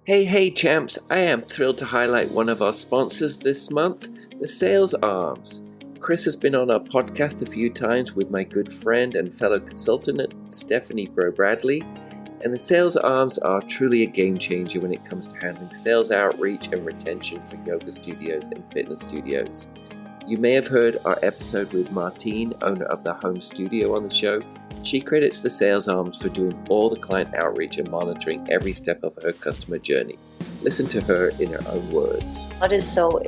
Hey, champs! I am thrilled to highlight one of our sponsors this month, the Sales Arms. Chris has been on our podcast a few times with my good friend and fellow consultant, Stephanie Bradley, and the Sales Arms are truly a game changer when it comes to handling sales outreach and retention for yoga studios and fitness studios. You may have heard our episode with Martine, owner of the home studio, on the show. She credits the Sales Arms for doing all the client outreach and monitoring every step of her customer journey. Listen to her in her own words. What is so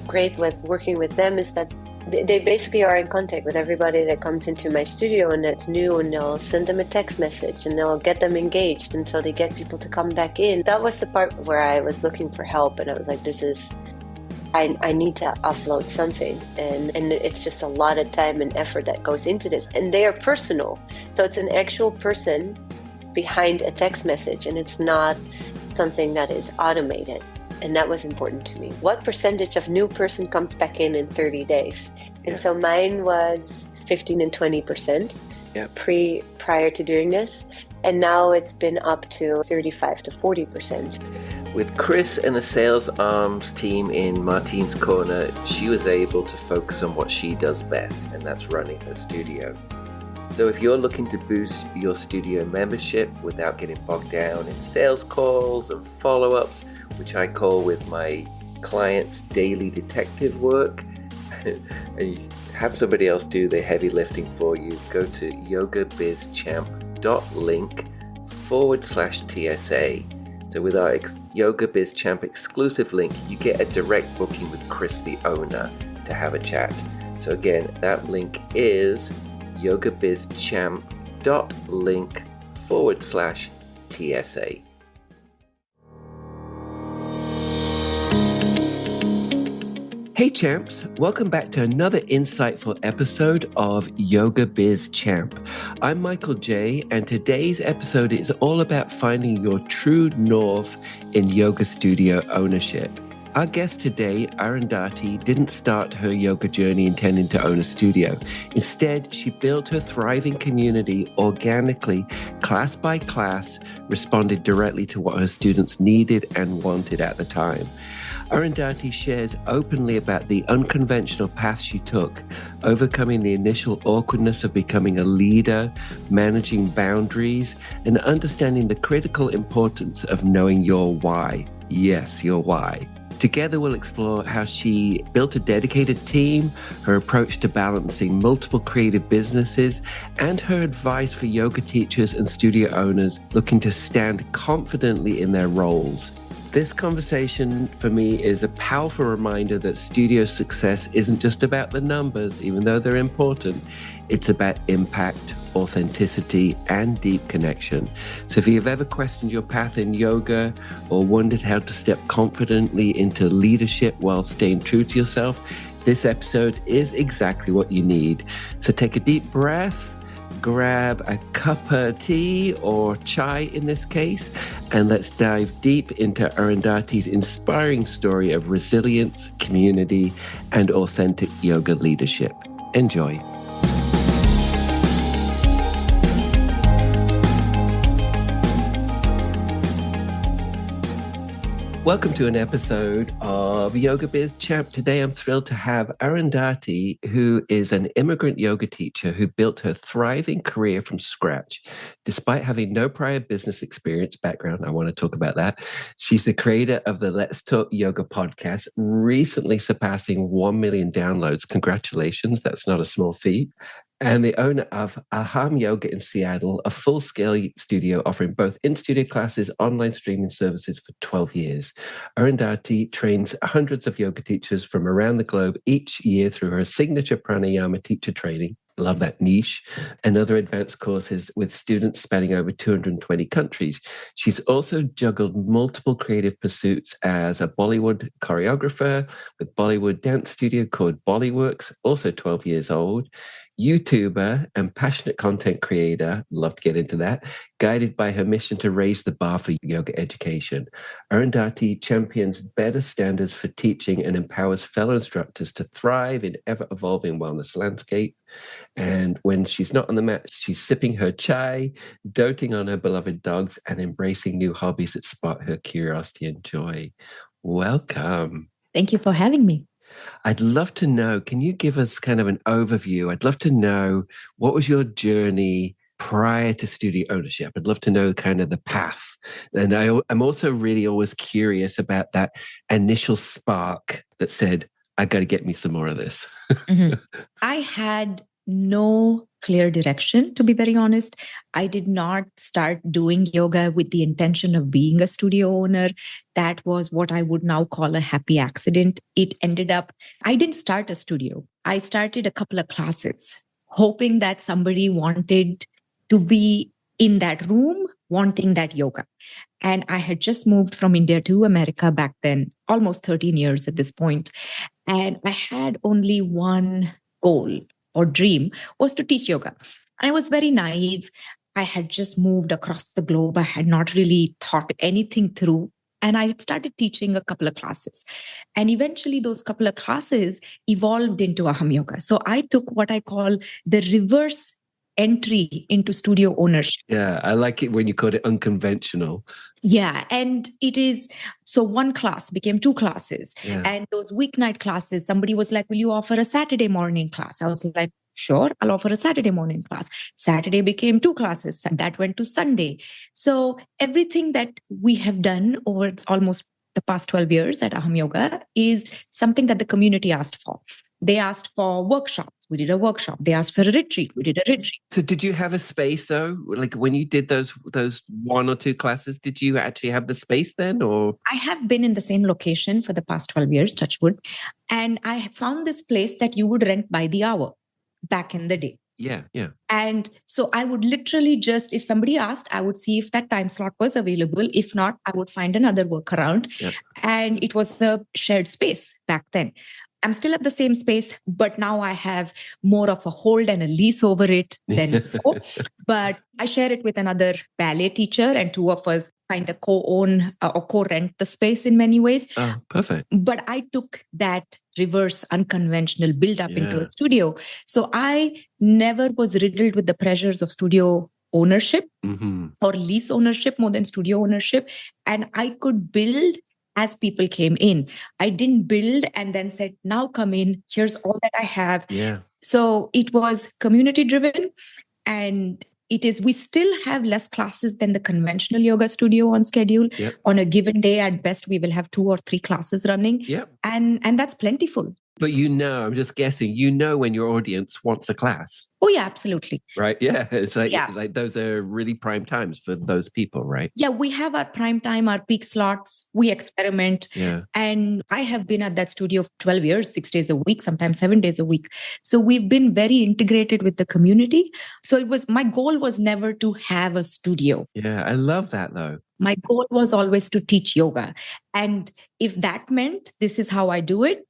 great with working with them is that they basically are in contact with everybody that comes into my studio and that's new, and they'll send them a text message and they'll get them engaged until they get people to come back in. That was the part where I was looking for help, and I was like, I need to upload something, and it's just a lot of time and effort that goes into this, and they are personal, so it's an actual person behind a text message, and it's not something that is automated. And that was important to me. What percentage of new person comes back in 30 days? And so mine was 15 and 20% prior to doing this, and now it's been up to 35 to 40%. With Chris and the Sales Arms team in Martine's corner, she was able to focus on what she does best, and that's running her studio. So if you're looking to boost your studio membership without getting bogged down in sales calls and follow-ups, which I call with my clients daily detective work, and you have somebody else do the heavy lifting for you, go to yogabizchamp.link/TSA. So with our Yoga Biz Champ exclusive link, you get a direct booking with Chris, the owner, to have a chat. So again, that link is yogabizchamp.link/TSA. Hey champs, welcome back to another insightful episode of Yoga Biz Champ. I'm Michael J, and today's episode is all about finding your true north in yoga studio ownership. Our guest today, Arundhati, didn't start her yoga journey intending to own a studio. Instead, she built her thriving community organically, class by class, responded directly to what her students needed and wanted at the time. Arundhati shares openly about the unconventional path she took, overcoming the initial awkwardness of becoming a leader, managing boundaries, and understanding the critical importance of knowing your why. Yes, your why. Together, we'll explore how she built a dedicated team, her approach to balancing multiple creative businesses, and her advice for yoga teachers and studio owners looking to stand confidently in their roles. This conversation for me is a powerful reminder that studio success isn't just about the numbers, even though they're important. It's about impact, authenticity, and deep connection. So if you've ever questioned your path in yoga or wondered how to step confidently into leadership while staying true to yourself, this episode is exactly what you need. So take a deep breath, grab a cup of tea or chai in this case, and let's dive deep into Arundhati's inspiring story of resilience, community, and authentic yoga leadership. Enjoy. Welcome to an episode of Yoga Biz Champ. Today I'm thrilled to have Arundhati, who is an immigrant yoga teacher who built her thriving career from scratch. Despite having no prior business experience background, I want to talk about that. She's the creator of the Let's Talk Yoga podcast, recently surpassing 1 million downloads. Congratulations, that's not a small feat. And the owner of Aham Yoga in Seattle, a full-scale studio offering both in-studio classes, online streaming services for 12 years. Arundhati trains hundreds of yoga teachers from around the globe each year through her signature pranayama teacher training. Love that niche. And other advanced courses with students spanning over 220 countries. She's also juggled multiple creative pursuits as a Bollywood choreographer with Bollywood dance studio called Bollyworks, also 12 years old. YouTuber and passionate content creator. Love to get into that. Guided by her mission to raise the bar for yoga education, Arundhati champions better standards for teaching and empowers fellow instructors to thrive in ever-evolving wellness landscape. And when she's not on the mat, she's sipping her chai, doting on her beloved dogs, and embracing new hobbies that spark her curiosity and joy. Welcome. Thank you for having me. I'd love to know, can you give us kind of an overview? I'd love to know, what was your journey prior to studio ownership? I'd love to know kind of the path. And I'm also really always curious about that initial spark that said, I got to get me some more of this. I had no clear direction, to be very honest. I did not start doing yoga with the intention of being a studio owner. That was what I would now call a happy accident. It ended up, I didn't start a studio. I started a couple of classes, hoping that somebody wanted to be in that room, wanting that yoga. And I had just moved from India to America back then, almost 13 years at this point. And I had only one goal or dream, was to teach yoga. And I was very naive. I had just moved across the globe. I had not really thought anything through. And I started teaching a couple of classes. And eventually those couple of classes evolved into Aham Yoga. So I took what I call the reverse entry into studio ownership. Yeah, I like it when you call it unconventional. Yeah, and it is, so one class became two classes. Yeah. And those weeknight classes, somebody was like, will you offer a Saturday morning class? I was like, sure, I'll offer a Saturday morning class. Saturday became two classes, and that went to Sunday. So everything that we have done over almost the past 12 years at Aham Yoga is something that the community asked for. They asked for workshops. We did a workshop. They asked for a retreat. We did a retreat. So did you have a space though? Like when you did those one or two classes, did you actually have the space then, or? I have been in the same location for the past 12 years, touch wood. And I have found this place that you would rent by the hour back in the day. Yeah. And so I would literally just, if somebody asked, I would see if that time slot was available. If not, I would find another workaround. Yep. And it was a shared space back then. I'm still at the same space, but now I have more of a hold and a lease over it than before. But I share it with another ballet teacher, and two of us kind of co-own or co-rent the space in many ways. Oh, perfect. But I took that reverse unconventional build up into a studio. So I never was riddled with the pressures of studio ownership or lease ownership more than studio ownership. And I could build as people came in. I didn't build and then said, now come in, here's all that I have. Yeah. So it was community driven, and we still have less classes than the conventional yoga studio on schedule. Yep. On a given day, at best, we will have 2 or 3 classes running. Yep. And that's plentiful. But I'm just guessing, when your audience wants a class. Oh, yeah, absolutely. Right. Yeah. It's like those are really prime times for those people, right? Yeah, we have our prime time, our peak slots. We experiment. Yeah. And I have been at that studio for 12 years, 6 days a week, sometimes 7 days a week. So we've been very integrated with the community. So my goal was never to have a studio. Yeah, I love that though. My goal was always to teach yoga. And if that meant this is how I do it,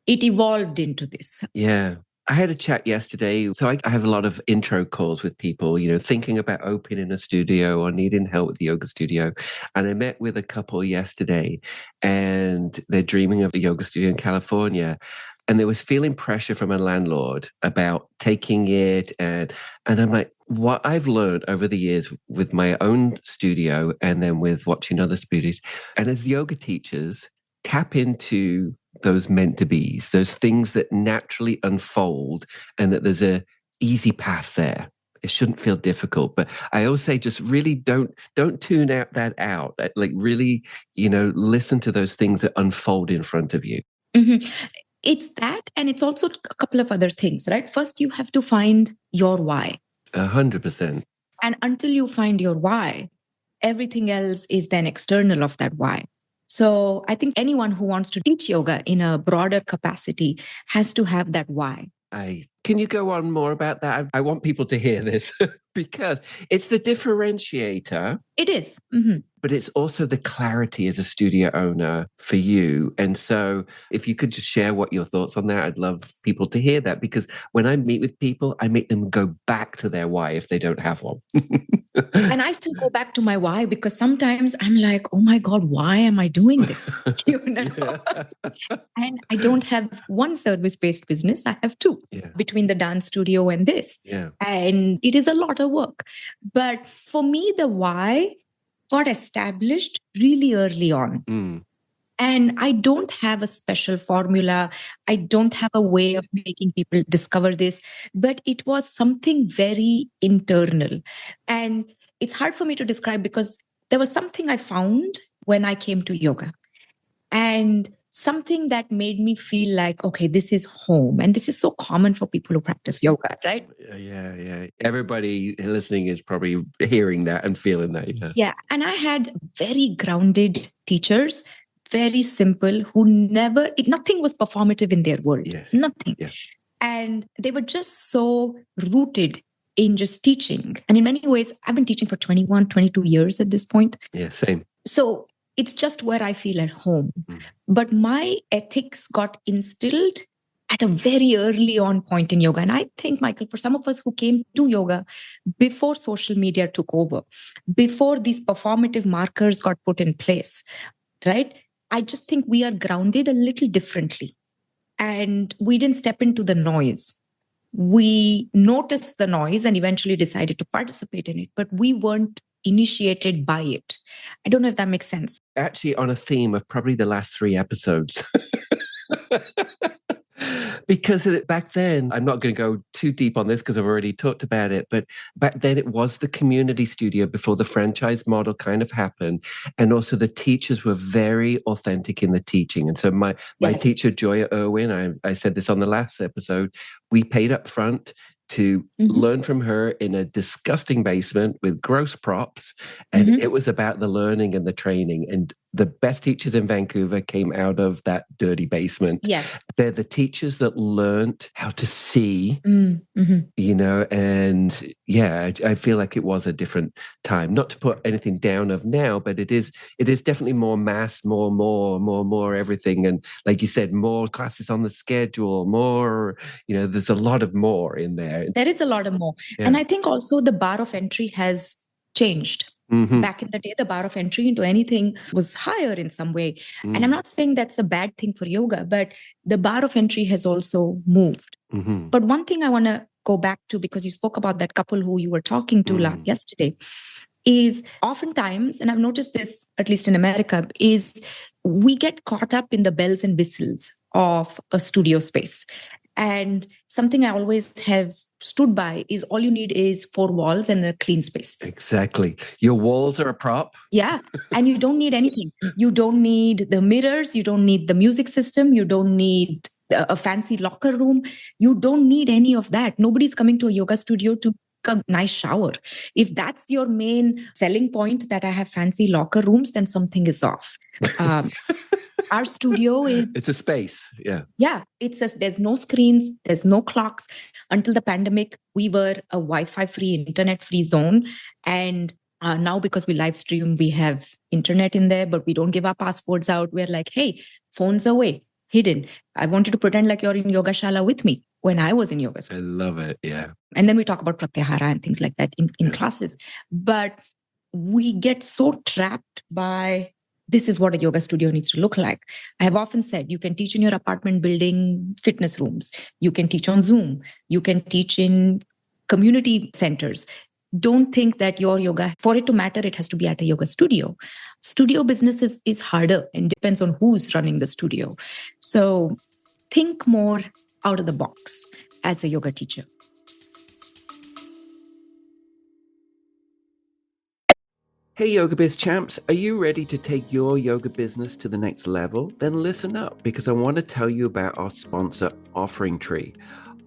it evolved into this. Yeah. I had a chat yesterday. So I have a lot of intro calls with people, thinking about opening a studio or needing help with the yoga studio. And I met with a couple yesterday, and they're dreaming of a yoga studio in California. And they was feeling pressure from a landlord about taking it. And I'm like, what I've learned over the years with my own studio and then with watching other studios, and as yoga teachers, tap into those meant to be's, those things that naturally unfold, and that there's a easy path there. It shouldn't feel difficult. But I always say, just really don't tune that out. Like really, listen to those things that unfold in front of you. Mm-hmm. It's that, and it's also a couple of other things, right? First, you have to find your why. 100%. And until you find your why, everything else is then external of that why. So I think anyone who wants to teach yoga in a broader capacity has to have that why. I Can you go on more about that? I want people to hear this because it's the differentiator. It is. But it's also the clarity as a studio owner for you. And so if you could just share what your thoughts on that, I'd love people to hear that, because when I meet with people, I make them go back to their why if they don't have one. And I still go back to my why, because sometimes I'm like, oh my God, why am I doing this? And I don't have one service-based business. I have two between the dance studio and this. And it is a lot of work. But for me, the why got established really early on. And I don't have a special formula. I don't have a way of making people discover this, but it was something very internal. And it's hard for me to describe, because there was something I found when I came to yoga, and something that made me feel like, okay, this is home. And this is so common for people who practice yoga, right? Yeah. Everybody listening is probably hearing that and feeling that. Yeah. And I had very grounded teachers, very simple, who nothing was performative in their world. Nothing. And they were just so rooted in just teaching. And in many ways, I've been teaching for 21, 22 years at this point. Yeah, same. So it's just where I feel at home. But my ethics got instilled at a very early on point in yoga. And I think, Michael, for some of us who came to yoga before social media took over, before these performative markers got put in place, right? I just think we are grounded a little differently. And we didn't step into the noise. We noticed the noise and eventually decided to participate in it, but we weren't initiated by it. I don't know if that makes sense. Actually, on a theme of probably the last 3 episodes. Because back then, I'm not going to go too deep on this because I've already talked about it, but back then it was the community studio before the franchise model kind of happened. And also the teachers were very authentic in the teaching. And so my teacher, Joya Irwin, I said this on the last episode, we paid up front to learn from her in a disgusting basement with gross props. And it was about the learning and the training. And the best teachers in Vancouver came out of that dirty basement. Yes. They're the teachers that learned how to see, you know, and I feel like it was a different time. Not to put anything down of now, but it is definitely more mass, more everything. And like you said, more classes on the schedule, more, you know, there's a lot of more in there. There is a lot of more. Yeah. And I think also the bar of entry has changed. Back in the day, the bar of entry into anything was higher in some way. And I'm not saying that's a bad thing for yoga, but the bar of entry has also moved. But one thing I want to go back to, because you spoke about that couple who you were talking to yesterday, is oftentimes, and I've noticed this, at least in America, is we get caught up in the bells and whistles of a studio space. And something I always have stood by is all you need is 4 walls and a clean space. Exactly. Your walls are a prop. Yeah. And you don't need anything. You don't need the mirrors. You don't need the music system. You don't need a fancy locker room. You don't need any of that. Nobody's coming to a yoga studio to take a nice shower. If that's your main selling point, that I have fancy locker rooms, then something is off. Our studio it's a space. Yeah. There's no screens, there's no clocks. Until the pandemic, we were a Wi-Fi free, internet free zone. And now, because we live stream, we have internet in there, but we don't give our passwords out. We're like, hey, phones away, hidden. I want you to pretend like you're in Yoga Shala with me when I was in yoga school. I love it. Yeah. And then we talk about pratyahara and things like that in classes. But we get so trapped by, this is what a yoga studio needs to look like. I have often said, you can teach in your apartment building fitness rooms. You can teach on Zoom. You can teach in community centers. Don't think that your yoga, for it to matter, it has to be at a yoga studio. Studio business is harder and depends on who's running the studio. So think more out of the box as a yoga teacher. Hey Yoga Biz Champs, are you ready to take your yoga business to the next level? Then listen up, because I want to tell you about our sponsor, Offering Tree.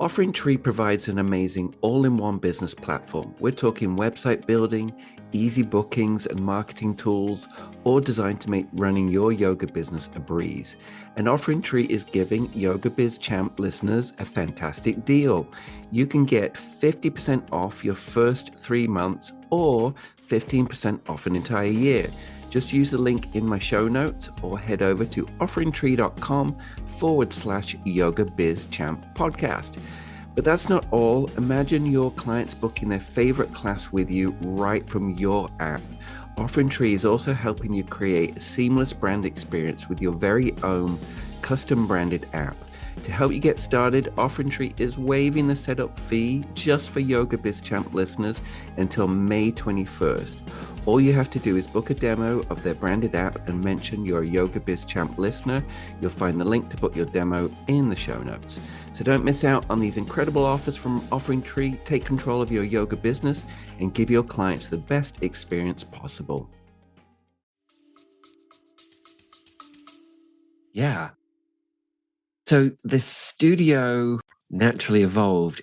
Offering Tree provides an amazing all-in-one business platform. We're talking website building, easy bookings and marketing tools, all designed to make running your yoga business a breeze. And OfferingTree is giving Yoga Biz Champ listeners a fantastic deal. You can get 50% off your first 3 months or 15% off an entire year. Just use the link in my show notes or head over to offeringtree.com/Yoga Biz Champ podcast. But that's not all. Imagine your clients booking their favorite class with you right from your app. OfferingTree is also helping you create a seamless brand experience with your very own custom branded app. To help you get started, OfferingTree is waiving the setup fee just for Yoga Biz Champ listeners until May 21st. All you have to do is book a demo of their branded app and mention you're a Yoga Biz Champ listener. You'll find the link to book your demo in the show notes. So don't miss out on these incredible offers from OfferingTree. Take control of your yoga business and give your clients the best experience possible. Yeah. So the studio naturally evolved.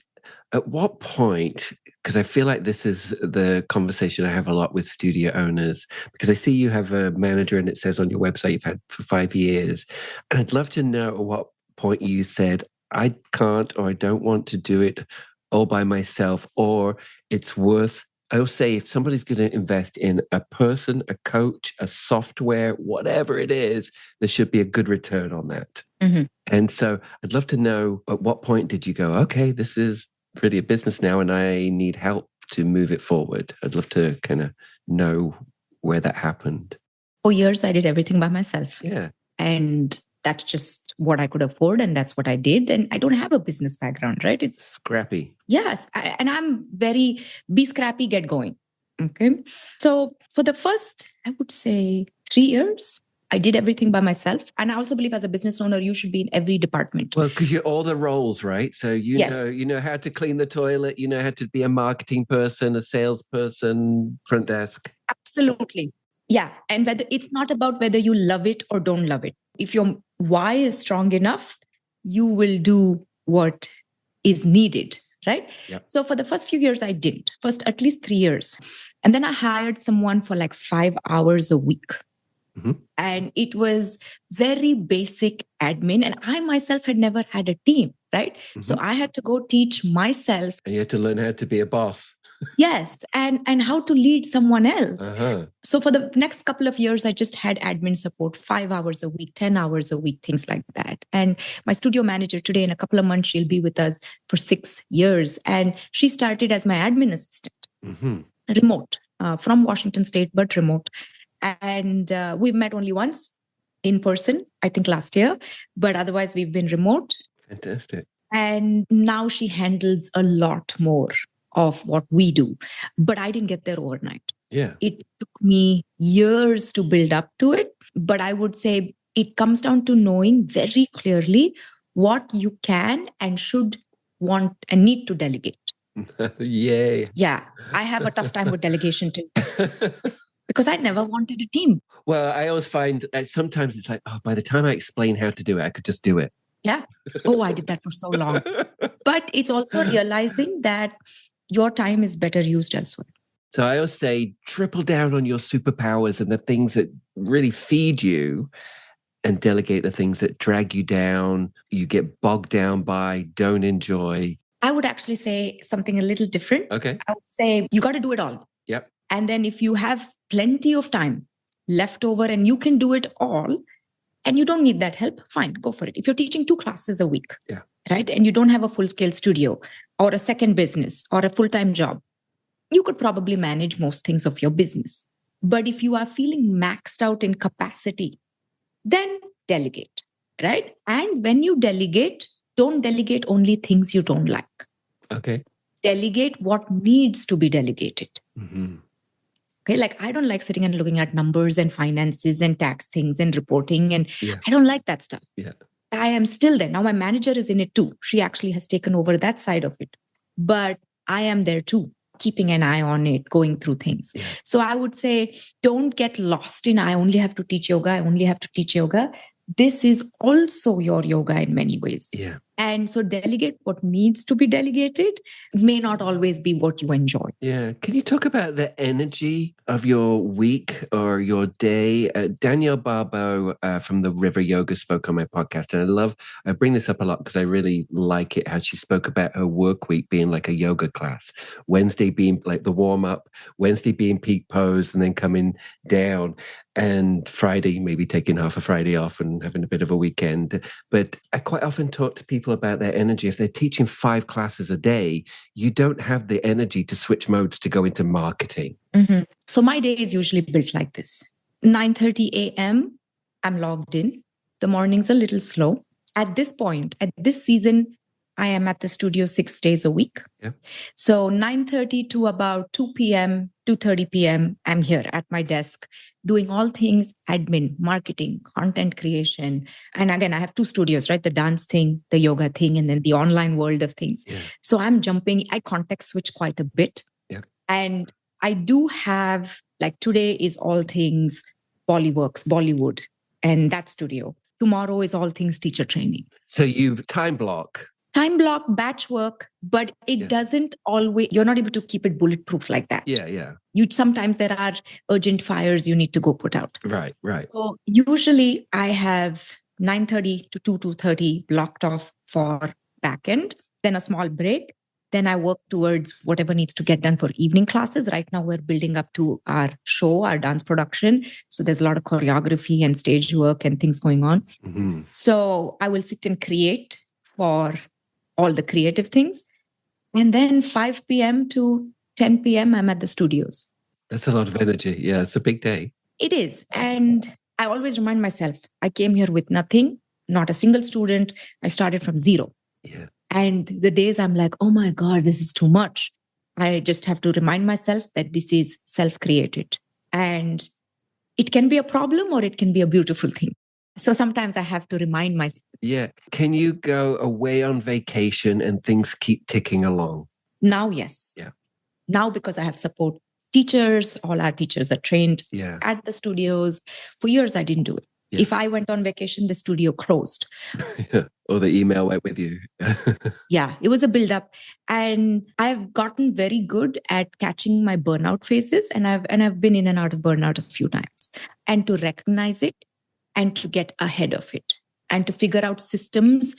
At what point, because I feel like this is the conversation I have a lot with studio owners, because I see you have a manager and it says on your website you've had for 5 years. And I'd love to know at what point you said, I can't or I don't want to do it all by myself, or it's worth, I'll say if somebody's going to invest in a person, a coach, a software, whatever it is, there should be a good return on that. Mm-hmm. And so I'd love to know at what point did you go, okay, this is really a business now and I need help to move it forward. I'd love to kind of know where that happened. For years, I did everything by myself. Yeah. And that's just what I could afford. And that's what I did. And I don't have a business background, right? It's scrappy. Yes. And I'm very, be scrappy, get going. Okay. So for the first, I would say 3 years, I did everything by myself. And I also believe as a business owner, you should be in every department. Well, because you're all the roles, right? So you know how to clean the toilet, you know how to be a marketing person, a salesperson, front desk. Absolutely. Yeah. And whether it's not about whether you love it or don't love it. If your why is strong enough, you will do what is needed, right? Yep. So for the first few years, I didn't. First, at least 3 years. And then I hired someone for like 5 hours a week. Mm-hmm. And it was very basic admin. And I myself had never had a team, right? Mm-hmm. So I had to go teach myself. And you had to learn how to be a boss. Yes. And how to lead someone else. Uh-huh. So for the next couple of years, I just had admin support 5 hours a week, 10 hours a week, things like that. And my studio manager today, in a couple of months, she'll be with us for 6 years. And she started as my admin assistant, mm-hmm. remote, from Washington State, but remote. And we've met only once in person, I think last year, but otherwise we've been remote. Fantastic. And now she handles a lot more of what we do, but I didn't get there overnight. Yeah. It took me years to build up to it, but I would say it comes down to knowing very clearly what you can and should want and need to delegate. Yay. Yeah. I have a tough time with delegation too. Because I never wanted a team. Well, I always find sometimes it's like, oh, by the time I explain how to do it, I could just do it. Yeah. Oh, I did that for so long. But it's also realizing that your time is better used elsewhere. So I always say, triple down on your superpowers and the things that really feed you and delegate the things that drag you down, you get bogged down by, don't enjoy. I would actually say something a little different. Okay. I would say you got to do it all. Yep. And then if you have plenty of time left over and you can do it all and you don't need that help, fine, go for it. If you're teaching 2 classes a week, right, and you don't have a full-scale studio or a second business or a full-time job, you could probably manage most things of your business. But if you are feeling maxed out in capacity, then delegate, right? And when you delegate, don't delegate only things you don't like. Okay. Delegate what needs to be delegated. Mm-hmm. Okay, like I don't like sitting and looking at numbers and finances and tax things and reporting. And I don't like that stuff. Yeah. I am still there. Now my manager is in it too. She actually has taken over that side of it. But I am there too, keeping an eye on it, going through things. Yeah. So I would say, don't get lost in, I only have to teach yoga. I only have to teach yoga. This is also your yoga in many ways. Yeah. And so delegate what needs to be delegated may not always be what you enjoy. Yeah. Can you talk about the energy of your week or your day? Danielle Barbeau from the River Yoga spoke on my podcast. And I bring this up a lot because I really like it, how she spoke about her work week being like a yoga class. Wednesday being like the warm up, Wednesday being peak pose and then coming down. And Friday, maybe taking half a Friday off and having a bit of a weekend. But I quite often talk to people about their energy. If they're teaching 5 classes a day, you don't have the energy to switch modes to go into marketing. Mm-hmm. So my day is usually built like this. 9:30 a.m., I'm logged in. The morning's a little slow. At this point, at this season, I am at the studio 6 days a week. Yeah. So 9:30 to about 2 p.m., 2:30 p.m., I'm here at my desk doing all things admin, marketing, content creation. And again, I have 2 studios, right? The dance thing, the yoga thing, and then the online world of things. Yeah. So I'm jumping, I context switch quite a bit. Yeah. And I do have, like today is all things Bollywood, and that studio. Tomorrow is all things teacher training. So you time block, Batch work, but it doesn't always, you're not able to keep it bulletproof like that. Yeah. Sometimes there are urgent fires you need to go put out. Right. So usually I have 9:30 to 2:30 blocked off for backend, then a small break. Then I work towards whatever needs to get done for evening classes. Right now we're building up to our show, our dance production. So there's a lot of choreography and stage work and things going on. Mm-hmm. So I will sit and create for all the creative things. And then 5 p.m. to 10 p.m., I'm at the studios. That's a lot of energy. Yeah, it's a big day. It is. And I always remind myself, I came here with nothing, not a single student. I started from zero. Yeah. And the days I'm like, oh my God, this is too much. I just have to remind myself that this is self-created. And it can be a problem or it can be a beautiful thing. So sometimes I have to remind myself. Yeah. Can you go away on vacation and things keep ticking along? Now, yes. Yeah. Now, because I have support teachers, all our teachers are trained at the studios. For years, I didn't do it. Yeah. If I went on vacation, the studio closed. Or the email went with you. Yeah, it was a build-up. And I've gotten very good at catching my burnout phases. And I've been in and out of burnout a few times. And to recognize it and to get ahead of it. And to figure out systems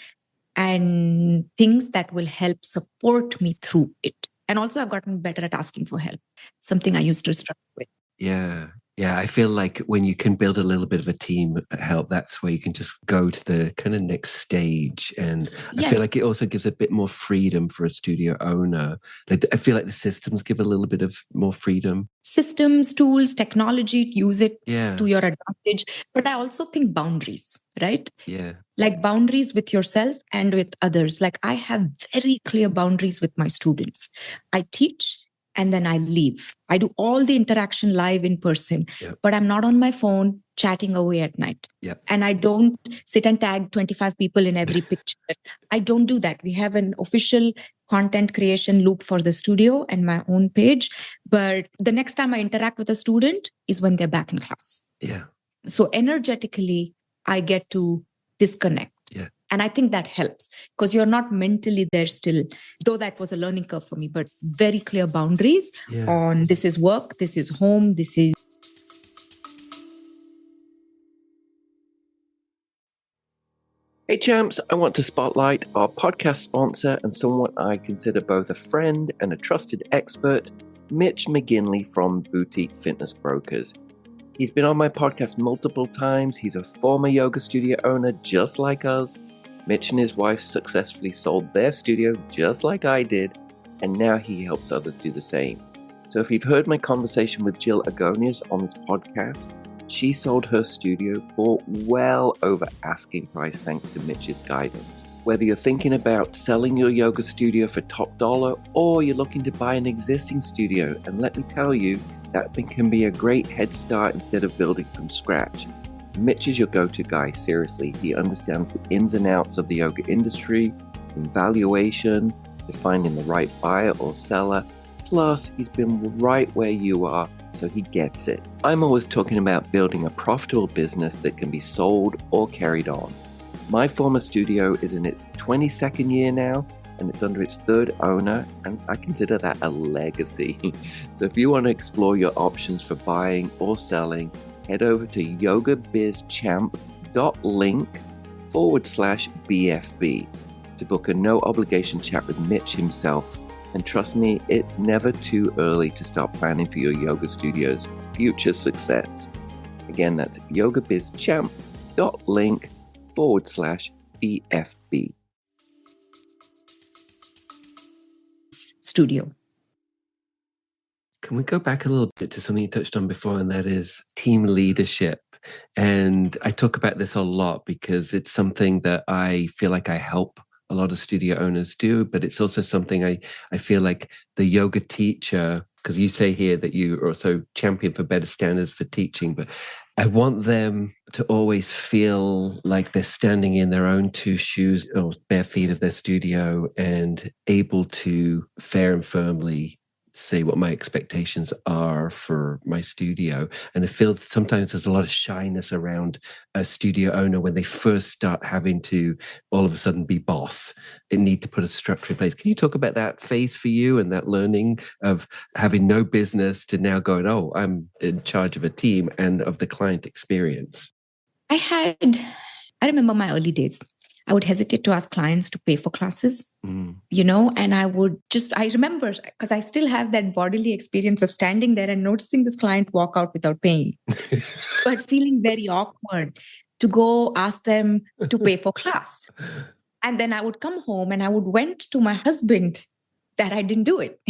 and things that will help support me through it. And also I've gotten better at asking for help, something I used to struggle with. Yeah. Yeah, I feel like when you can build a little bit of a team help, that's where you can just go to the kind of next stage. And I feel like it also gives a bit more freedom for a studio owner. Like I feel like the systems give a little bit of more freedom. Systems, tools, technology, use it to your advantage. But I also think boundaries, right? Yeah. Like boundaries with yourself and with others. Like I have very clear boundaries with my students. I teach. And then I leave. I do all the interaction live in person, but I'm not on my phone chatting away at night. Yep. And I don't sit and tag 25 people in every picture. I don't do that. We have an official content creation loop for the studio and my own page. But the next time I interact with a student is when they're back in class. Yeah. So energetically, I get to disconnect. Yeah. And I think that helps because you're not mentally there still, though that was a learning curve for me, but very clear boundaries on this is work, this is home, this is. Hey champs, I want to spotlight our podcast sponsor and someone I consider both a friend and a trusted expert, Mitch McGinley from Boutique Fitness Brokers. He's been on my podcast multiple times. He's a former yoga studio owner just like us. Mitch and his wife successfully sold their studio just like I did, and now he helps others do the same. So if you've heard my conversation with Jill Agonias on this podcast, she sold her studio for well over asking price thanks to Mitch's guidance. Whether you're thinking about selling your yoga studio for top dollar or you're looking to buy an existing studio, and let me tell you, that can be a great head start instead of building from scratch. Mitch is your go-to guy, seriously. He understands the ins and outs of the yoga industry, from valuation to finding the right buyer or seller. Plus, he's been right where you are, so he gets it. I'm always talking about building a profitable business that can be sold or carried on. My former studio is in its 22nd year now, and it's under its third owner, and I consider that a legacy. So if you want to explore your options for buying or selling, head over to yogabizchamp.link/BFB to book a no obligation chat with Mitch himself. And trust me, it's never too early to start planning for your yoga studio's future success. Again, that's yogabizchamp.link/BFB. Studio. Can we go back a little bit to something you touched on before, and that is team leadership? And I talk about this a lot because it's something that I feel like I help a lot of studio owners do, but it's also something I feel like the yoga teacher, because you say here that you are also champion for better standards for teaching, but I want them to always feel like they're standing in their own two shoes or bare feet of their studio and able to fair and firmly say what my expectations are for my studio. And I feel sometimes there's a lot of shyness around a studio owner when they first start having to all of a sudden be boss and need to put a structure in place. Can you talk about that phase for you and that learning of having no business to now going, oh, I'm in charge of a team and of the client experience? I remember my early days. I would hesitate to ask clients to pay for classes, and I remember, because I still have that bodily experience of standing there and noticing this client walk out without paying, but feeling very awkward to go ask them to pay for class. And then I would come home and I would vent to my husband that I didn't do it,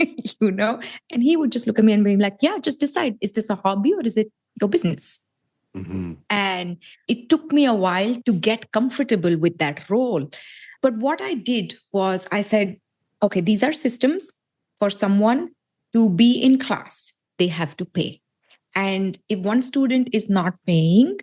and he would just look at me and be like, yeah, just decide, is this a hobby or is it your business? Mm-hmm. And it took me a while to get comfortable with that role. But what I did was I said, okay, these are systems. For someone to be in class, they have to pay. And if one student is not paying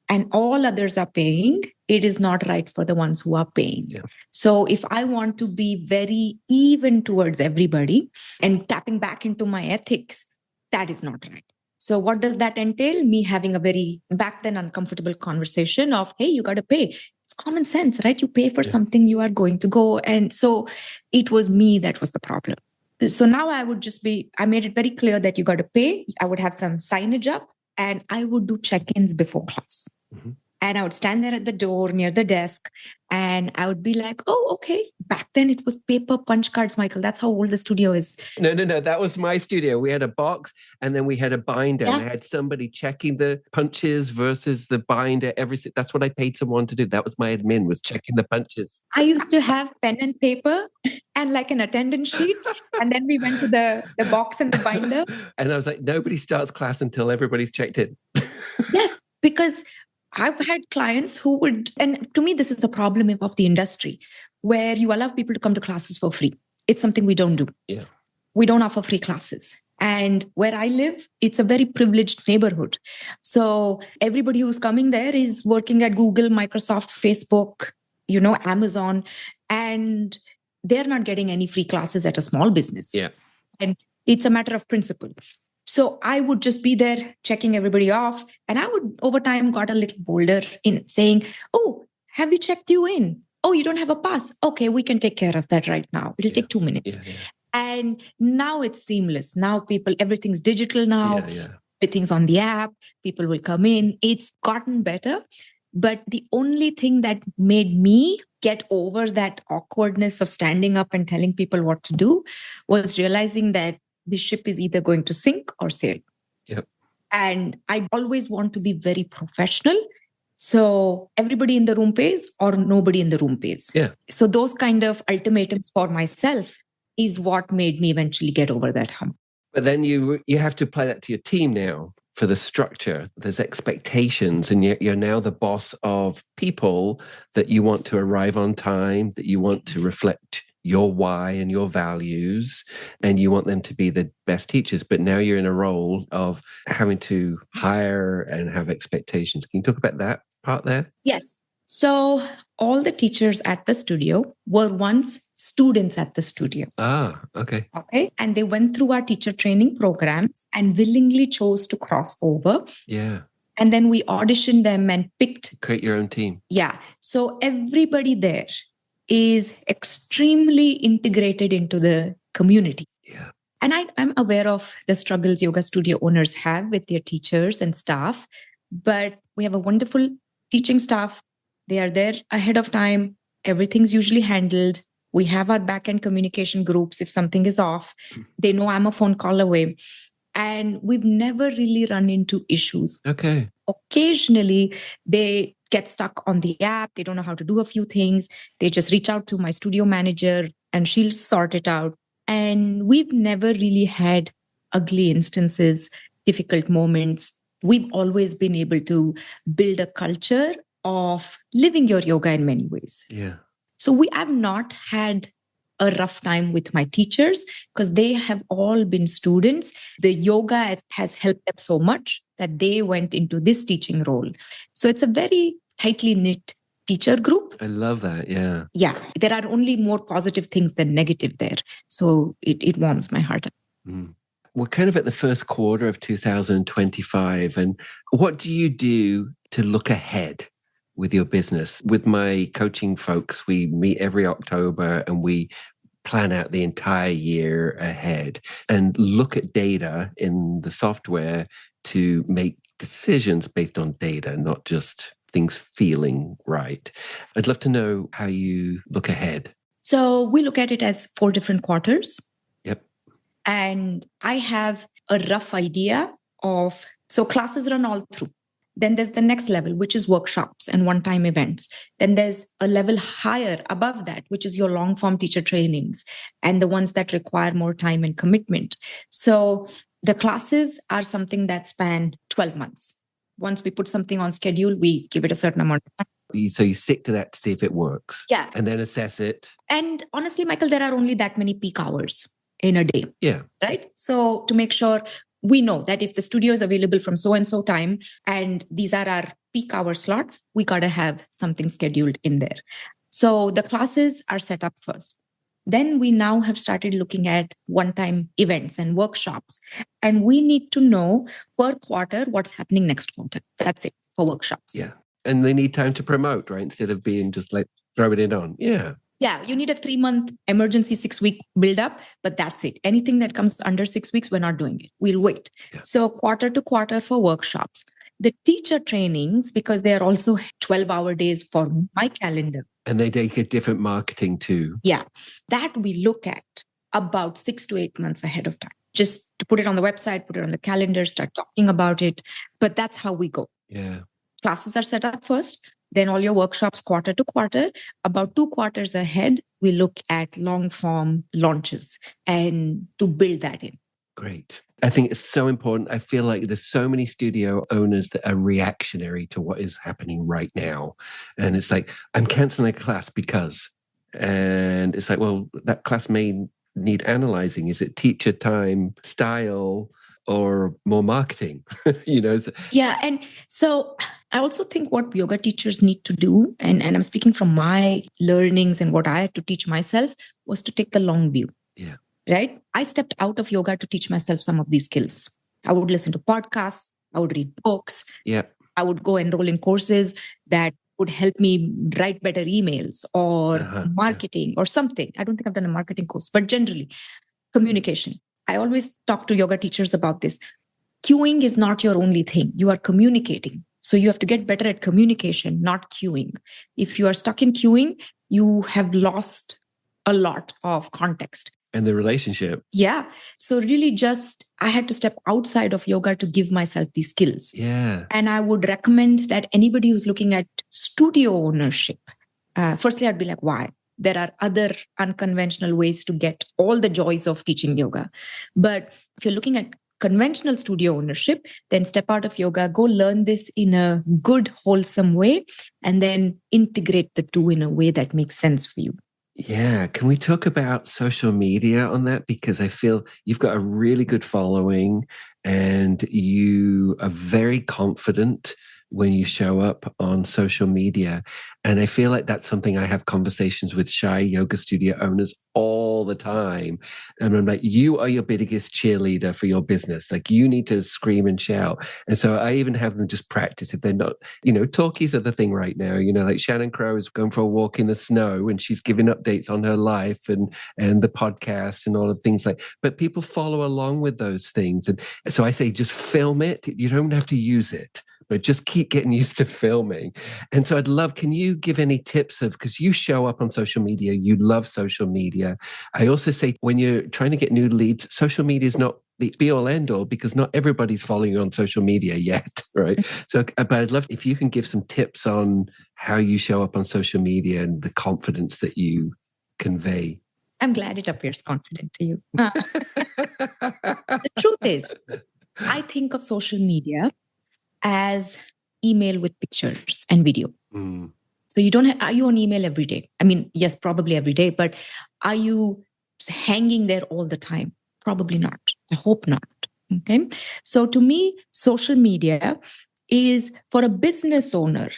and all others are paying, it is not right for the ones who are paying. Yeah. So if I want to be very even towards everybody and tapping back into my ethics, that is not right. So what does that entail? Me having a very back then uncomfortable conversation of, hey, you got to pay. It's common sense, right? You pay for something, you are going to go. And so it was me that was the problem. So now I made it very clear that you got to pay. I would have some signage up and I would do check-ins before class. Mm-hmm. And I would stand there at the door near the desk and I would be like, oh, okay. Back then it was paper punch cards, Michael. That's how old the studio is. No. That was my studio. We had a box and then we had a binder. Yeah. And I had somebody checking the punches versus the binder. That's what I paid someone to do. That was my admin, was checking the punches. I used to have pen and paper and like an attendance sheet. And then we went to the box and the binder. And I was like, nobody starts class until everybody's checked in. Yes, because I've had clients who would, and to me, this is the problem of the industry, where you allow people to come to classes for free. It's something we don't do. Yeah. We don't offer free classes. And where I live, it's a very privileged neighborhood. So everybody who's coming there is working at Google, Microsoft, Facebook, Amazon, and they're not getting any free classes at a small business. Yeah. And it's a matter of principle. So I would just be there checking everybody off. And I would, over time, got a little bolder in saying, oh, have we checked you in? Oh, you don't have a pass. Okay, we can take care of that right now. It'll take 2 minutes. Yeah. And now it's seamless. Now everything's digital now. Yeah. Everything's on the app. People will come in. It's gotten better. But the only thing that made me get over that awkwardness of standing up and telling people what to do was realizing that the ship is either going to sink or sail. Yep. And I always want to be very professional. So everybody in the room pays or nobody in the room pays. Yeah. So those kind of ultimatums for myself is what made me eventually get over that hump. But then you have to apply that to your team now for the structure. There's expectations and you're now the boss of people that you want to arrive on time, that you want to reflect your why and your values, and you want them to be the best teachers. But now you're in a role of having to hire and have expectations. Can you talk about that part there? Yes. So all the teachers at the studio were once students at the studio. Ah, okay. Okay. And they went through our teacher training programs and willingly chose to cross over. Yeah. And then we auditioned them and picked. Create your own team. Yeah. So everybody there is extremely integrated into the community. Yeah. And I'm aware of the struggles yoga studio owners have with their teachers and staff, but we have a wonderful teaching staff. They are there ahead of time. Everything's usually handled. We have our back-end communication groups. If something is off, they know I'm a phone call away. And we've never really run into issues. Okay. Occasionally, they get stuck on the app. They don't know how to do a few things. They just reach out to my studio manager and she'll sort it out. And we've never really had ugly instances, difficult moments. We've always been able to build a culture of living your yoga in many ways. Yeah. So we have not had a rough time with my teachers because they have all been students. The yoga has helped them so much that they went into this teaching role. So it's a very tightly knit teacher group. I love that. Yeah. Yeah. There are only more positive things than negative there. So it warms my heart. Mm. We're kind of at the first quarter of 2025. And what do you do to look ahead with your business? With my coaching folks, we meet every October and we plan out the entire year ahead and look at data in the software to make decisions based on data, not just things feeling right. I'd love to know how you look ahead. So we look at it as 4 different quarters. Yep. And I have a rough idea of, so classes run all through. Then there's the next level, which is workshops and one-time events. Then there's a level higher above that, which is your long-form teacher trainings and the ones that require more time and commitment. So the classes are something that span 12 months. Once we put something on schedule, we give it a certain amount of time. So you stick to that to see if it works. Yeah. And then assess it. And honestly, Michael, there are only that many peak hours in a day. Yeah. Right? So to make sure we know that if the studio is available from so and so time, and these are our peak hour slots, we got to have something scheduled in there. So the classes are set up first. Then we now have started looking at one-time events and workshops. And we need to know per quarter what's happening next quarter. That's it for workshops. Yeah. And they need time to promote, right? Instead of being just like throwing it on. Yeah. Yeah, you need a 3-month emergency 6-week build up, but that's it. Anything that comes under 6 weeks, we're not doing it. We'll wait. Yeah. So quarter to quarter for workshops. The teacher trainings, because they are also 12-hour days for my calendar. And they take a different marketing too. Yeah, that we look at about 6 to 8 months ahead of time. Just to put it on the website, put it on the calendar, start talking about it. But that's how we go. Yeah. Classes are set up first. Then all your workshops quarter to quarter. About 2 quarters ahead, we look at long form launches and to build that in. Great. I think it's so important. I feel like there's so many studio owners that are reactionary to what is happening right now. And it's like, I'm canceling a class because, and it's like, well, that class may need analyzing. Is it teacher time, style, or more marketing? Yeah. And so I also think what yoga teachers need to do, and I'm speaking from my learnings and what I had to teach myself, was to take the long view. Yeah. Right? I stepped out of yoga to teach myself some of these skills. I would listen to podcasts. I would read books. Yeah. I would go enroll in courses that would help me write better emails or marketing or something. I don't think I've done a marketing course, but generally communication. I always talk to yoga teachers about this. Queuing is not your only thing. You are communicating. So you have to get better at communication, not queuing. If you are stuck in queuing, you have lost a lot of context. And the relationship. Yeah. So really I had to step outside of yoga to give myself these skills. Yeah. And I would recommend that anybody who's looking at studio ownership, firstly, I'd be like, why? There are other unconventional ways to get all the joys of teaching yoga. But if you're looking at conventional studio ownership, then step out of yoga, go learn this in a good, wholesome way, and then integrate the two in a way that makes sense for you. Yeah. Can we talk about social media on that? Because I feel you've got a really good following and you are very confident when you show up on social media. And I feel like that's something I have conversations with shy yoga studio owners all the time. And I'm like, you are your biggest cheerleader for your business. Like, you need to scream and shout. And so I even have them just practice if they're not, talkies are the thing right now. Like Shannon Crowe is going for a walk in the snow and she's giving updates on her life and the podcast and all of things like, but people follow along with those things. And so I say, just film it. You don't have to use it, but just keep getting used to filming. And so can you give any tips because you show up on social media, you love social media. I also say when you're trying to get new leads, social media is not the be all end all because not everybody's following you on social media yet, right? So, but I'd love if you can give some tips on how you show up on social media and the confidence that you convey. I'm glad it appears confident to you. The truth is, I think of social media as email with pictures and video. So are you on email every day? I mean, yes, probably every day, but are you hanging there all the time? Probably not. I hope not. Okay. So to me, social media is for a business owner,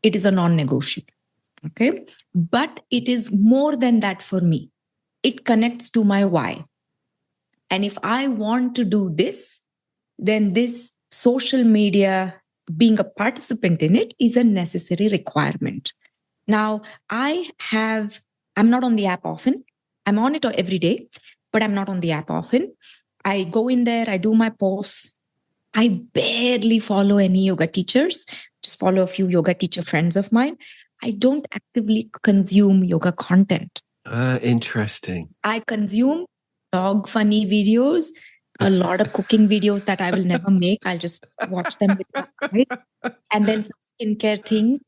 it is a non-negotiable. Okay. But it is more than that for me. It connects to my why. And if I want to do this, then this social media, being a participant in it, is a necessary requirement. Now, I'm not on the app often. I'm on it every day, but I'm not on the app often. I go in there, I do my posts. I barely follow any yoga teachers, just follow a few yoga teacher friends of mine. I don't actively consume yoga content. Interesting. I consume dog funny videos, a lot of cooking videos that I will never make. I'll just watch them with my eyes. And then some skincare things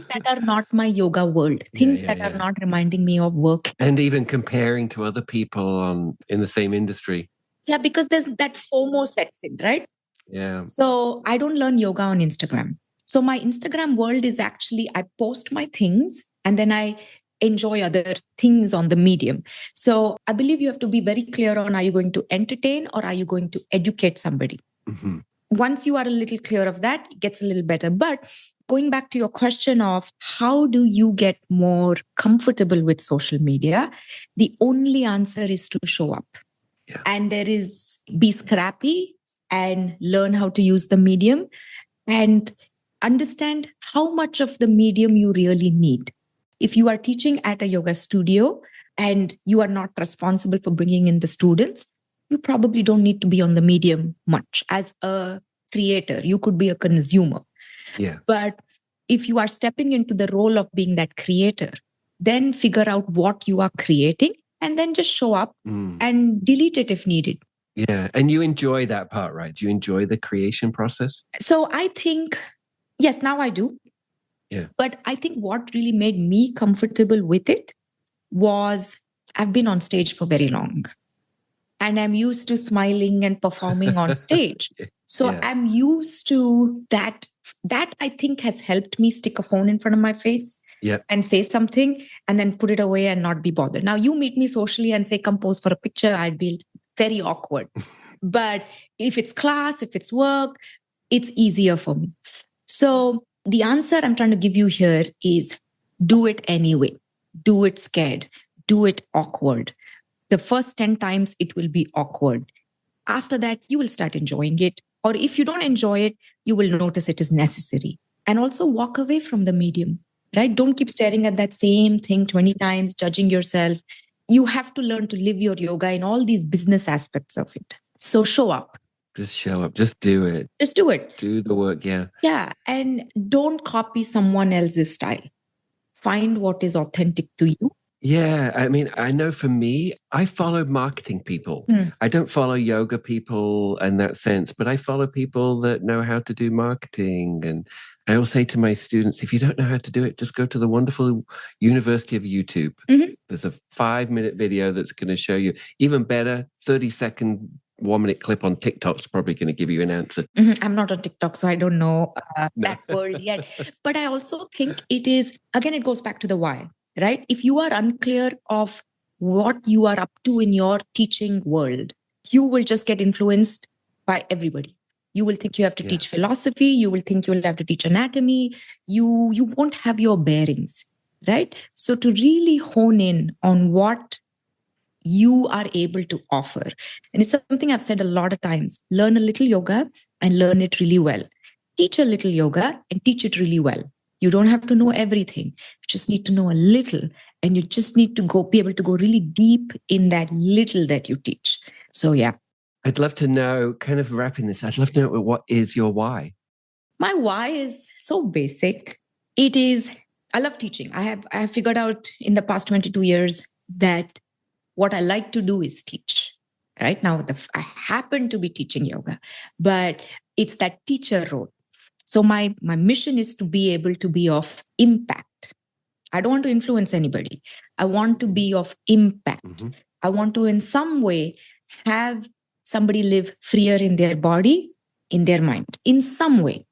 that are not my yoga world, things that are not reminding me of work. And even comparing to other people in the same industry. Yeah, because there's that FOMO sets in, right? Yeah. So I don't learn yoga on Instagram. So my Instagram world is actually, I post my things and then I enjoy other things on the medium. So I believe you have to be very clear on, are you going to entertain or are you going to educate somebody? Mm-hmm. Once you are a little clear of that, it gets a little better. But going back to your question of how do you get more comfortable with social media, the only answer is to show up. Yeah. And be scrappy and learn how to use the medium and understand how much of the medium you really need. If you are teaching at a yoga studio and you are not responsible for bringing in the students, you probably don't need to be on the medium much. As a creator, you could be a consumer. Yeah. But if you are stepping into the role of being that creator, then figure out what you are creating and then just show up and delete it if needed. Yeah. And you enjoy that part, right? Do you enjoy the creation process? So I think, yes, now I do. Yeah. But I think what really made me comfortable with it was I've been on stage for very long and I'm used to smiling and performing on stage. So I'm used to that. That I think has helped me stick a phone in front of my face and say something and then put it away and not be bothered. Now you meet me socially and say, come pose for a picture. I'd be very awkward. But if it's class, if it's work, it's easier for me. So the answer I'm trying to give you here is do it anyway. Do it scared. Do it awkward. The first 10 times it will be awkward. After that, you will start enjoying it. Or if you don't enjoy it, you will notice it is necessary. And also walk away from the medium, right? Don't keep staring at that same thing 20 times, judging yourself. You have to learn to live your yoga in all these business aspects of it. So show up. Just show up. Just do it. Just do it. Do the work. Yeah. Yeah. And don't copy someone else's style. Find what is authentic to you. Yeah. I mean, I know for me, I follow marketing people. I don't follow yoga people in that sense, but I follow people that know how to do marketing. And I will say to my students, if you don't know how to do it, just go to the wonderful University of YouTube. Mm-hmm. There's a 5-minute video that's going to show you. Even better, 30-second 1-minute clip on TikTok's probably going to give you an answer. Mm-hmm. I'm not on TikTok, so I don't know that world yet. But I also think it is, again, it goes back to the why, right? If you are unclear of what you are up to in your teaching world, you will just get influenced by everybody. You will think you have to teach philosophy. You will think you will have to teach anatomy. You won't have your bearings, right? So to really hone in on what you are able to offer. And it's something I've said a lot of times. Learn a little yoga and learn it really well. Teach a little yoga and teach it really well. You don't have to know everything. You just need to know a little, and you just need to be able to go really deep in that little that you teach. So yeah. I'd love to know, kind of wrapping this, I'd love to know, what is your why? My why is so basic. It is, I love teaching. I have figured out in the past 22 years that what I like to do is teach. Right now, I happen to be teaching yoga, but it's that teacher role. So my mission is to be able to be of impact. I don't want to influence anybody. I want to be of impact. Mm-hmm. I want to, in some way, have somebody live freer in their body, in their mind, in some way.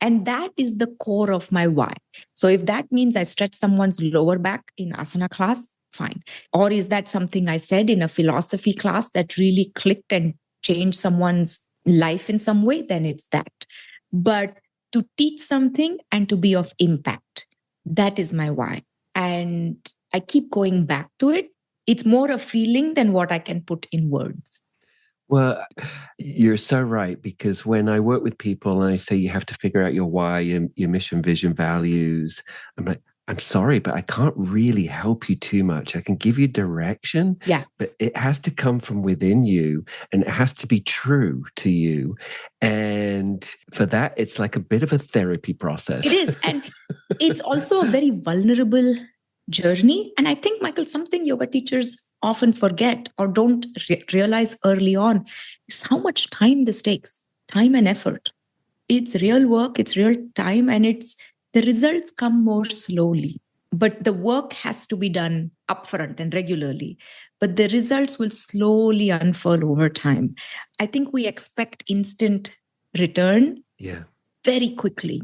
And that is the core of my why. So if that means I stretch someone's lower back in asana class, fine. Or is that something I said in a philosophy class that really clicked and changed someone's life in some way, then it's that. But to teach something and to be of impact, that is my why. And I keep going back to it. It's more a feeling than what I can put in words. Well, you're so right, because when I work with people and I say you have to figure out your why, your mission, vision, values, I'm like, I'm sorry, but I can't really help you too much. I can give you direction, but it has to come from within you and it has to be true to you. And for that, it's like a bit of a therapy process. It is. And it's also a very vulnerable journey. And I think, Michael, something yoga teachers often forget or don't realize early on is how much time this takes, time and effort. It's real work, it's real time, and the results come more slowly. But the work has to be done upfront and regularly. But the results will slowly unfold over time. I think we expect instant return very quickly.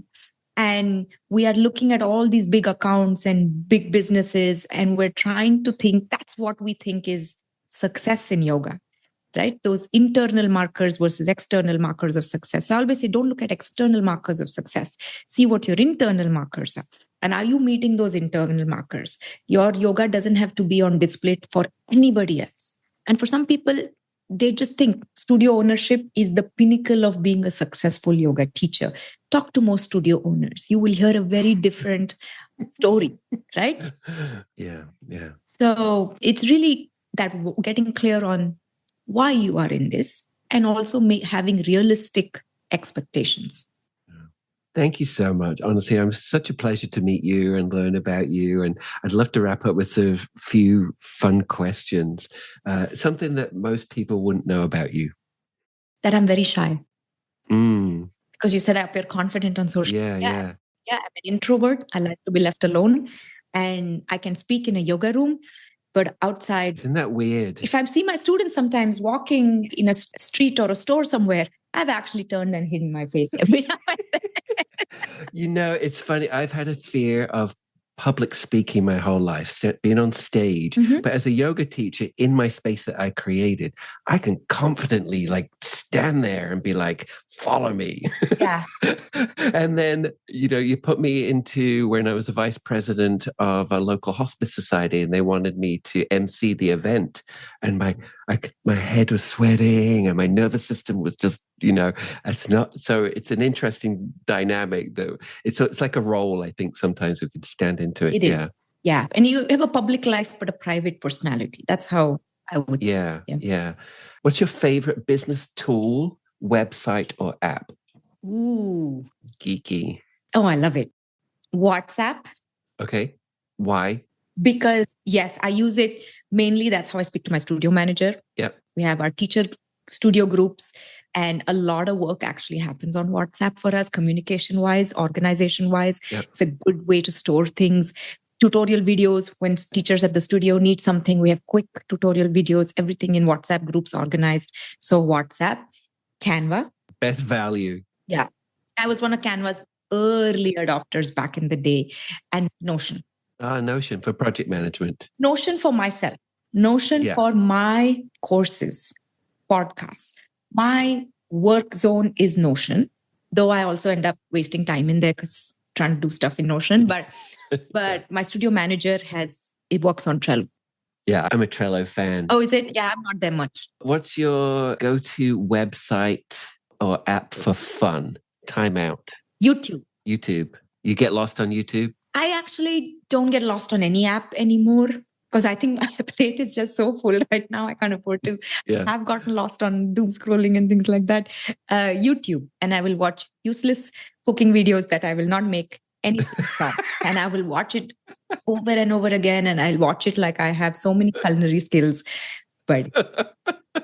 And we are looking at all these big accounts and big businesses, and we're trying to think that's what we think is success in yoga, right? Those internal markers versus external markers of success. So I always say, don't look at external markers of success. See what your internal markers are. And are you meeting those internal markers? Your yoga doesn't have to be on display for anybody else. And for some people, they just think studio ownership is the pinnacle of being a successful yoga teacher. Talk to most studio owners. You will hear a very different story, right? Yeah. So it's really that getting clear on why you are in this and also having realistic expectations. Thank you so much. Honestly, I'm such a pleasure to meet you and learn about you. And I'd love to wrap up with a few fun questions. Something that most people wouldn't know about you. That I'm very shy. Because you said I appear confident on social media. Yeah, I'm an introvert. I like to be left alone. And I can speak in a yoga room. But outside... Isn't that weird? If I see my students sometimes walking in a street or a store somewhere, I've actually turned and hidden my face every now and then. You know, it's funny. I've had a fear of public speaking my whole life, being on stage. Mm-hmm. But as a yoga teacher in my space that I created, I can confidently stand there and be like, follow me. Yeah. And then, you put me into when I was a vice president of a local hospice society and they wanted me to MC the event. And my head was sweating and my nervous system was just, it's not. So it's an interesting dynamic though. It's like a role, I think sometimes we can stand into it. It is. Yeah. And you have a public life, but a private personality. That's how I would say. Yeah. What's your favorite business tool, website, or app? Ooh. Geeky. Oh, I love it. WhatsApp. Okay. Why? Because, yes, I use it mainly. That's how I speak to my studio manager. Yep. We have our teacher studio groups, and a lot of work actually happens on WhatsApp for us, communication-wise, organization-wise. Yep. It's a good way to store things. Tutorial videos, when teachers at the studio need something, we have quick tutorial videos, everything in WhatsApp groups organized. So WhatsApp, Canva. Best value. Yeah. I was one of Canva's early adopters back in the day. And Notion. Notion for project management. Notion for myself. Notion for my courses, podcasts, my work zone is Notion, though I also end up wasting time in there because trying to do stuff in Notion. But my studio manager it works on Trello. Yeah, I'm a Trello fan. Oh, is it? Yeah, I'm not there much. What's your go-to website or app for fun? Time out. YouTube. You get lost on YouTube? I actually don't get lost on any app anymore because I think my plate is just so full right now. I can't afford to. Yeah. I've gotten lost on doom scrolling and things like that. YouTube. And I will watch useless cooking videos that I will not make anything from. And I will watch it over and over again. And I'll watch it like I have so many culinary skills. But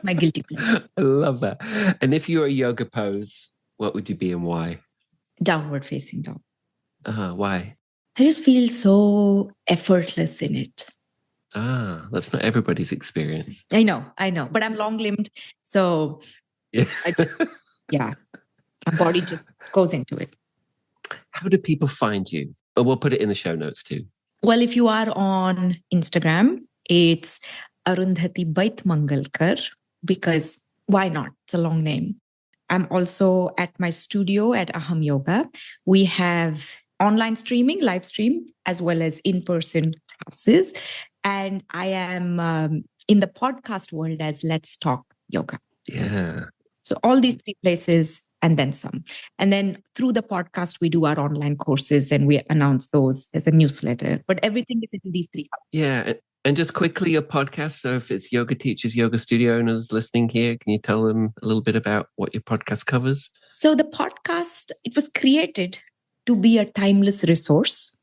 my guilty pleasure. I love that. And if you were a yoga pose, what would you be and why? Downward facing dog. Why? I just feel so effortless in it. That's not everybody's experience. I know. But I'm long-limbed. So Yeah. My body just goes into it. How do people find you? Oh, we'll put it in the show notes too. Well, if you are on Instagram, it's Arundhati Baitmangalkar, because why not? It's a long name. I'm also at my studio at Aham Yoga. We have online streaming, live stream, as well as in-person classes. And I am in the podcast world as Let's Talk Yoga. Yeah. So all these three places and then some. And then through the podcast, we do our online courses and we announce those as a newsletter. But everything is in these three hubs. Yeah. And just quickly, your podcast. So if it's yoga teachers, yoga studio owners listening here, can you tell them a little bit about what your podcast covers? So the podcast, it was created to be a timeless resource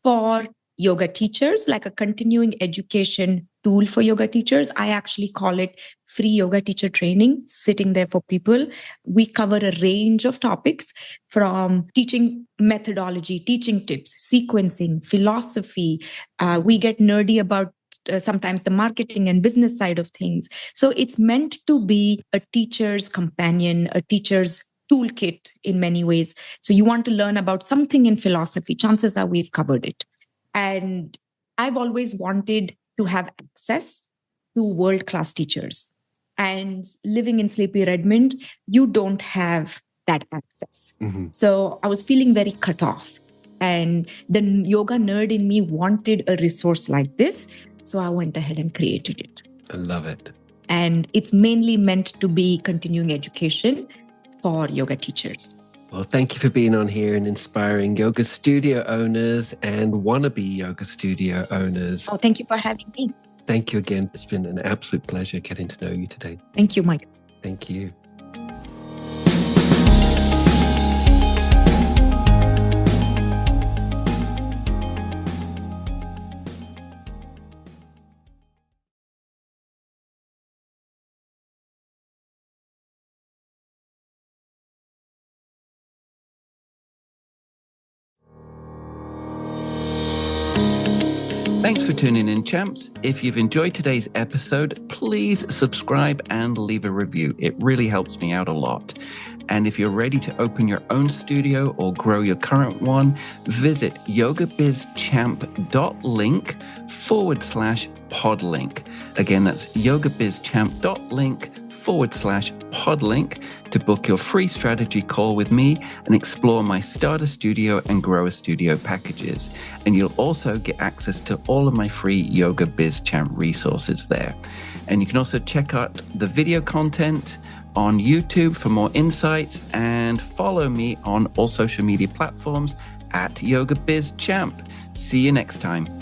for yoga teachers, like a continuing education tool for yoga teachers. I actually call it free yoga teacher training, sitting there for people. We cover a range of topics from teaching methodology, teaching tips, sequencing, philosophy. We get nerdy about sometimes the marketing and business side of things. So it's meant to be a teacher's companion, a teacher's toolkit in many ways. So you want to learn about something in philosophy, chances are we've covered it. And I've always wanted to have access to world-class teachers. And living in sleepy Redmond, you don't have that access. Mm-hmm. So I was feeling very cut off. And the yoga nerd in me wanted a resource like this. So I went ahead and created it. I love it. And it's mainly meant to be continuing education for yoga teachers. Well, thank you for being on here and inspiring yoga studio owners and wannabe yoga studio owners. Oh, thank you for having me. Thank you again. It's been an absolute pleasure getting to know you today. Thank you, Mike. Thank you. Thanks for tuning in, champs. If you've enjoyed today's episode, please subscribe and leave a review. It really helps me out a lot. And if you're ready to open your own studio or grow your current one, visit yogabizchamp.link/podlink. Again, that's yogabizchamp.link/podlink to book your free strategy call with me and explore my Start a Studio and Grow a Studio packages. And you'll also get access to all of my free Yoga Biz Champ resources there. And you can also check out the video content on YouTube for more insights and follow me on all social media platforms at Yoga Biz Champ. See you next time.